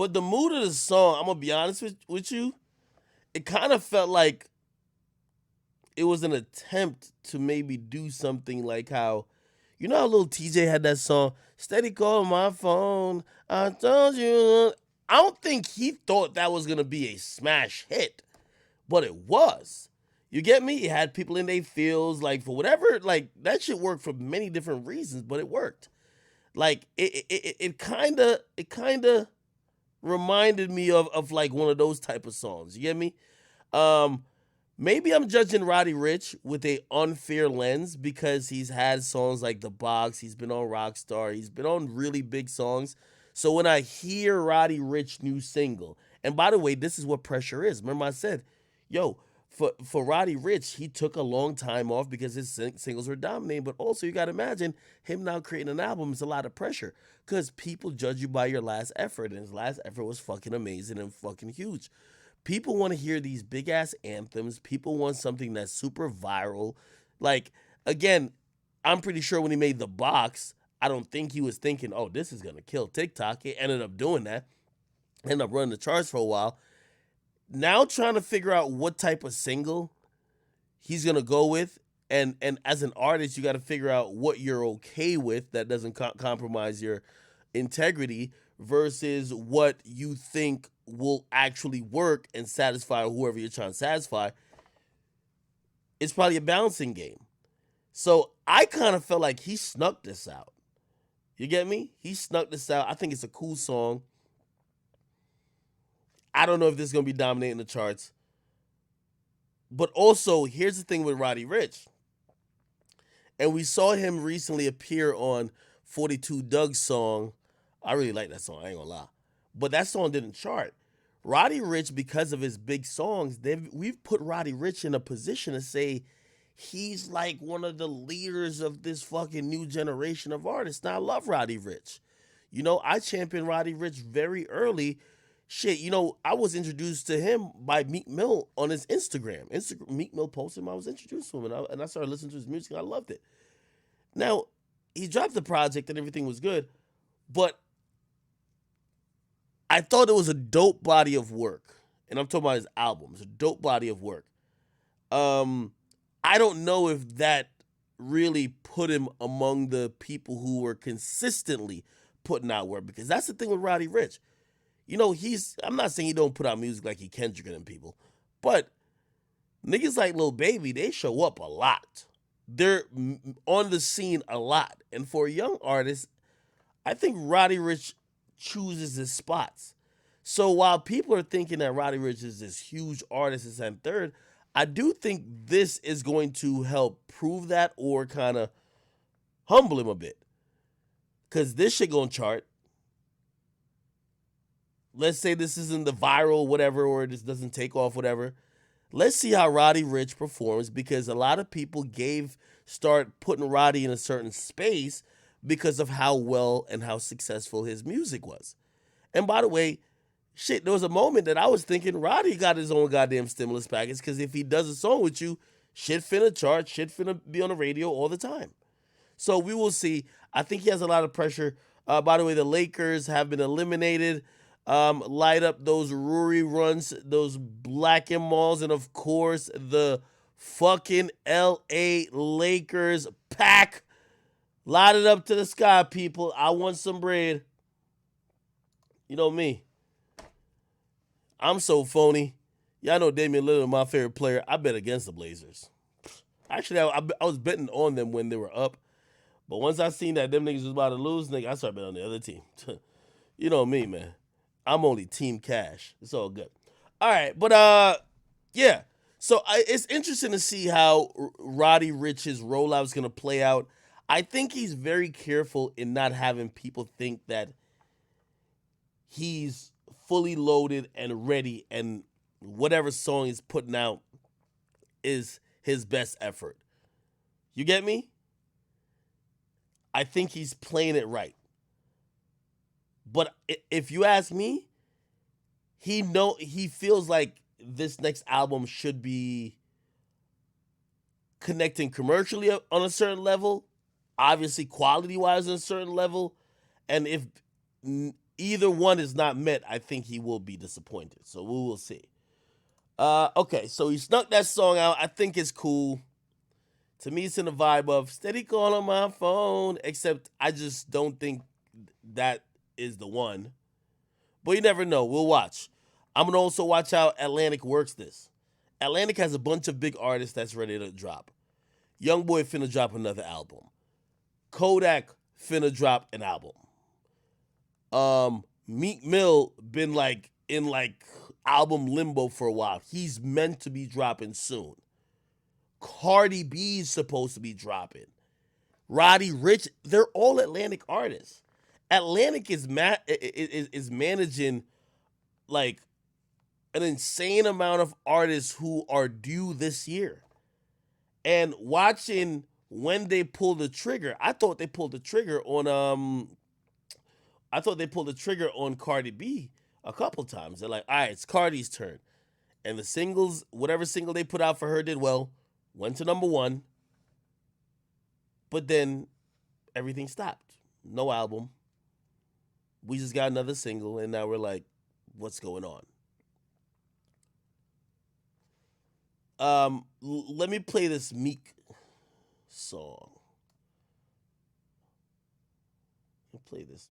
But the mood of the song, I'm gonna be honest with you, it kind of felt like it was an attempt to maybe do something like how, you know how little TJ had that song, Steady Call My Phone, I told you. I don't think he thought that was gonna be a smash hit, but it was. You get me? It had people in their feels, like for whatever, like that shit worked for many different reasons, but it worked. Like it kind of reminded me of like one of those type of songs. You get me? Um, Maybe I'm judging Roddy Rich with a unfair lens because he's had songs like The Box, he's been on Rockstar, he's been on really big songs. So when I hear Roddy Rich new single, and by the way, this is what pressure is. Remember I said, yo, for Roddy Rich, he took a long time off because his singles were dominating. But also, you got to imagine him now creating an album is a lot of pressure because people judge you by your last effort, and his last effort was fucking amazing and fucking huge. People want to hear these big ass anthems. People want something that's super viral. Like, again, I'm pretty sure when he made The Box, I don't think he was thinking, oh, this is going to kill TikTok. He ended up doing that, ended up running the charts for a while. Now trying to figure out what type of single he's going to go with. And as an artist, you got to figure out what you're okay with that doesn't compromise your integrity versus what you think will actually work and satisfy whoever you're trying to satisfy. It's probably a balancing game. So I kind of felt like he snuck this out. You get me? He snuck this out. I think it's a cool song. I don't know if this is going to be dominating the charts. But also, here's the thing with Roddy Rich. And we saw him recently appear on 42 Doug's song. I really like that song, I ain't gonna lie. But that song didn't chart. Roddy Rich, because of his big songs, we've put Roddy Rich in a position to say he's like one of the leaders of this fucking new generation of artists. Now, I love Roddy Rich. You know, I championed Roddy Rich very early. Shit, you know, I was introduced to him by Meek Mill on his Instagram. Meek Mill posted him, I was introduced to him, and I started listening to his music, and I loved it. Now, he dropped the project and everything was good, but I thought it was a dope body of work. And I'm talking about his albums, a dope body of work. Um, I don't know if that really put him among the people who were consistently putting out work because that's the thing with Roddy Rich. You know, I'm not saying he don't put out music like he Kendrick and them people, but niggas like Lil Baby, they show up a lot. They're on the scene a lot. And for a young artist, I think Roddy Rich chooses his spots. So while people are thinking that Roddy Rich is this huge artist, this and third, I do think this is going to help prove that or kind of humble him a bit. Because this shit gonna chart. Let's say this isn't the viral whatever or this doesn't take off whatever. Let's see how Roddy Rich performs because a lot of people start putting Roddy in a certain space because of how well and how successful his music was. And by the way, shit, there was a moment that I was thinking Roddy got his own goddamn stimulus package because if he does a song with you, shit finna chart, shit finna be on the radio all the time. So we will see. I think he has a lot of pressure. By the way, the Lakers have been eliminated. Light up those Rory runs, those black and malls, and of course the fucking LA Lakers pack. Light it up to the sky, people. I want some bread. You know me. I'm so phony. Y'all know Damian Lillard, my favorite player. I bet against the Blazers. Actually, I was betting on them when they were up. But once I seen that them niggas was about to lose, nigga, I started betting on the other team. You know me, man. I'm only team cash. It's all good. All right, but yeah. So it's interesting to see how Roddy Rich's rollout is gonna play out. I think he's very careful in not having people think that he's fully loaded and ready, and whatever song he's putting out is his best effort. You get me? I think he's playing it right. But if you ask me, he feels like this next album should be connecting commercially on a certain level, obviously quality wise on a certain level, and if either one is not met, I think he will be disappointed. So we will see. Okay, so he snuck that song out. I think it's cool. To me, it's in the vibe of steady call on my phone, except I just don't think that is the one. But you never know. We'll watch. I'm going to also watch how Atlantic works this. Atlantic has a bunch of big artists that's ready to drop. Youngboy finna drop another album. Kodak finna drop an album. Meek Mill been like in like album limbo for a while. He's meant to be dropping soon. Cardi B's supposed to be dropping. Roddy Rich, they're all Atlantic artists. Atlantic is managing like an insane amount of artists who are due this year. And watching when they pull the trigger, I thought they pulled the trigger on Cardi B a couple times. They're like, all right, it's Cardi's turn. And the singles, whatever single they put out for her did well, went to number one, but then everything stopped. No album. We just got another single, and now we're like, what's going on? Let me play this Meek song. Let me play this.